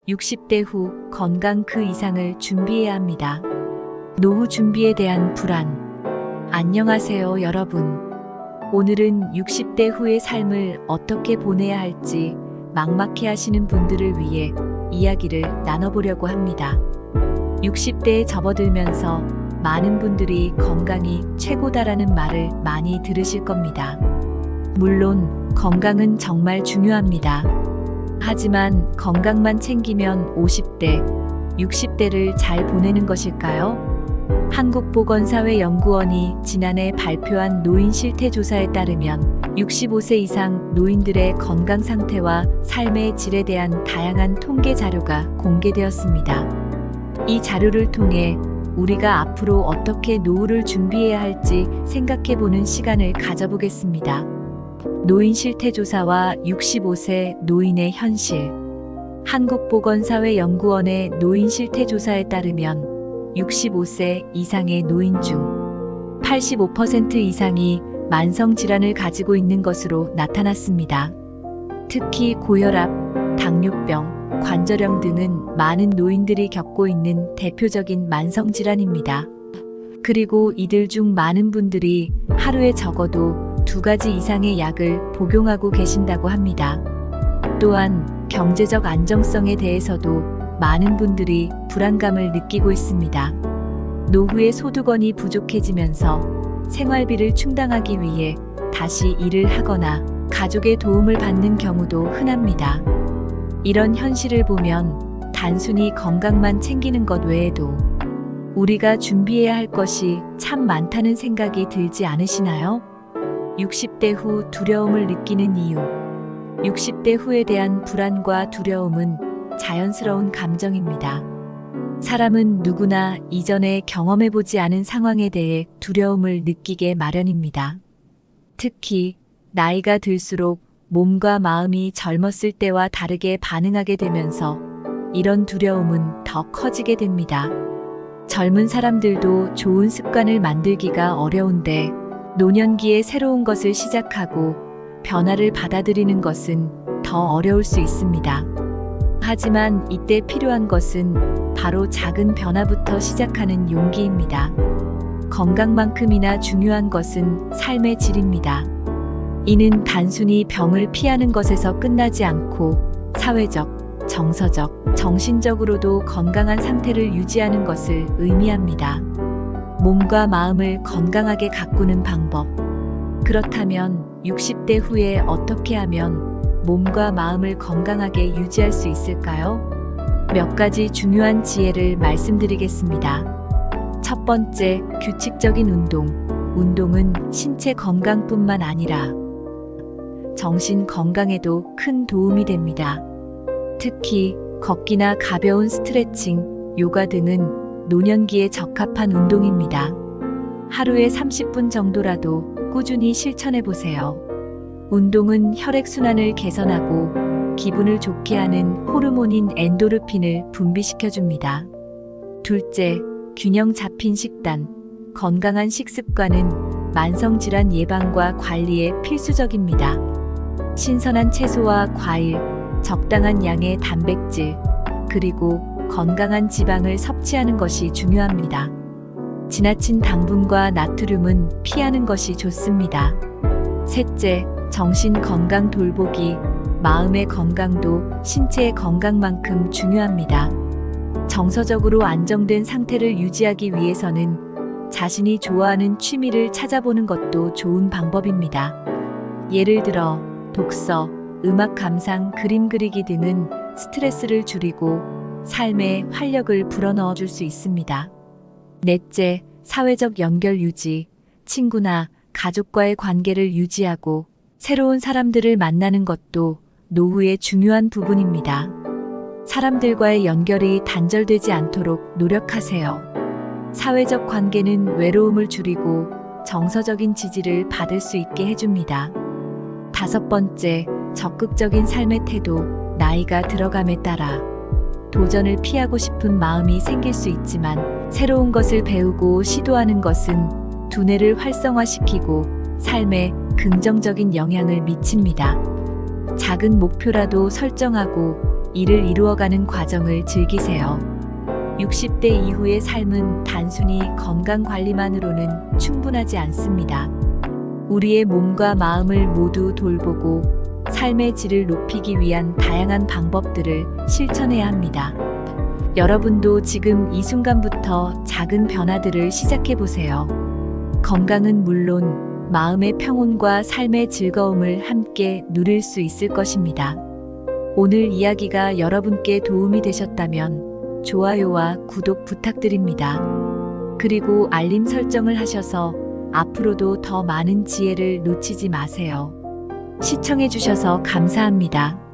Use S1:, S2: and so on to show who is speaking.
S1: 60대 후 건강 그 이상을 준비해야 합니다. 노후 준비에 대한 불안. 안녕하세요, 여러분. 오늘은 60대 후의 삶을 어떻게 보내야 할지 막막해 하시는 분들을 위해 이야기를 나눠보려고 합니다. 60대에 접어들면서 많은 분들이 건강이 최고다라는 말을 많이 들으실 겁니다. 물론 건강은 정말 중요합니다. 하지만 건강만 챙기면 50대, 60대를 잘 보내는 것일까요? 한국보건사회연구원이 지난해 발표한 노인 실태조사에 따르면 65세 이상 노인들의 건강 상태와 삶의 질에 대한 다양한 통계 자료가 공개되었습니다. 이 자료를 통해 우리가 앞으로 어떻게 노후를 준비해야 할지 생각해보는 시간을 가져보겠습니다. 노인 실태조사와 65세 노인의 현실. 한국보건사회연구원의 노인 실태조사에 따르면 65세 이상의 노인 중 85% 이상이 만성질환을 가지고 있는 것으로 나타났습니다. 특히 고혈압, 당뇨병, 관절염 등은 많은 노인들이 겪고 있는 대표적인 만성질환입니다. 그리고 이들 중 많은 분들이 하루에 적어도 2가지 이상의 약을 복용하고 계신다고 합니다. 또한 경제적 안정성에 대해서도 많은 분들이 불안감을 느끼고 있습니다. 노후에 소득원이 부족해지면서 생활비를 충당하기 위해 다시 일을 하거나 가족의 도움을 받는 경우도 흔합니다. 이런 현실을 보면 단순히 건강만 챙기는 것 외에도 우리가 준비해야 할 것이 참 많다는 생각이 들지 않으시나요? 60대 후 두려움을 느끼는 이유. 60대 후에 대한 불안과 두려움은 자연스러운 감정입니다. 사람은 누구나 이전에 경험해보지 않은 상황에 대해 두려움을 느끼게 마련입니다. 특히 나이가 들수록 몸과 마음이 젊었을 때와 다르게 반응하게 되면서 이런 두려움은 더 커지게 됩니다. 젊은 사람들도 좋은 습관을 만들기가 어려운데 노년기에 새로운 것을 시작하고 변화를 받아들이는 것은 더 어려울 수 있습니다. 하지만 이때 필요한 것은 바로 작은 변화부터 시작하는 용기입니다. 건강만큼이나 중요한 것은 삶의 질입니다. 이는 단순히 병을 피하는 것에서 끝나지 않고 사회적, 정서적, 정신적으로도 건강한 상태를 유지하는 것을 의미합니다. 몸과 마음을 건강하게 가꾸는 방법. 그렇다면 60대 후에 어떻게 하면 몸과 마음을 건강하게 유지할 수 있을까요? 몇 가지 중요한 지혜를 말씀드리겠습니다. 첫 번째, 규칙적인 운동. 운동은 신체 건강뿐만 아니라 정신 건강에도 큰 도움이 됩니다. 특히 걷기나 가벼운 스트레칭, 요가 등은 노년기에 적합한 운동입니다. 하루에 30분 정도라도 꾸준히 실천해 보세요. 운동은 혈액순환을 개선하고 기분을 좋게 하는 호르몬인 엔도르핀을 분비시켜줍니다. 둘째, 균형 잡힌 식단. 건강한 식습관은 만성질환 예방과 관리에 필수적입니다. 신선한 채소와 과일, 적당한 양의 단백질, 그리고 건강한 지방을 섭취하는 것이 중요합니다. 지나친 당분과 나트륨은 피하는 것이 좋습니다. 셋째, 정신 건강 돌보기. 마음의 건강도 신체의 건강만큼 중요합니다. 정서적으로 안정된 상태를 유지하기 위해서는 자신이 좋아하는 취미를 찾아보는 것도 좋은 방법입니다. 예를 들어 독서, 음악 감상, 그림 그리기 등은 스트레스를 줄이고 삶에 활력을 불어넣어 줄 수 있습니다. 넷째, 사회적 연결 유지. 친구나 가족과의 관계를 유지하고 새로운 사람들을 만나는 것도 노후의 중요한 부분입니다. 사람들과의 연결이 단절되지 않도록 노력하세요. 사회적 관계는 외로움을 줄이고 정서적인 지지를 받을 수 있게 해줍니다. 다섯 번째, 적극적인 삶의 태도. 나이가 들어감에 따라 도전을 피하고 싶은 마음이 생길 수 있지만 새로운 것을 배우고 시도하는 것은 두뇌를 활성화시키고 삶에 긍정적인 영향을 미칩니다. 작은 목표라도 설정하고 이를 이루어가는 과정을 즐기세요. 60대 이후의 삶은 단순히 건강 관리만으로는 충분하지 않습니다. 우리의 몸과 마음을 모두 돌보고 삶의 질을 높이기 위한 다양한 방법들을 실천해야 합니다. 여러분도 지금 이 순간부터 작은 변화들을 시작해 보세요. 건강은 물론 마음의 평온과 삶의 즐거움을 함께 누릴 수 있을 것입니다. 오늘 이야기가 여러분께 도움이 되셨다면 좋아요와 구독 부탁드립니다. 그리고 알림 설정을 하셔서 앞으로도 더 많은 지혜를 놓치지 마세요. 시청해 주셔서 감사합니다.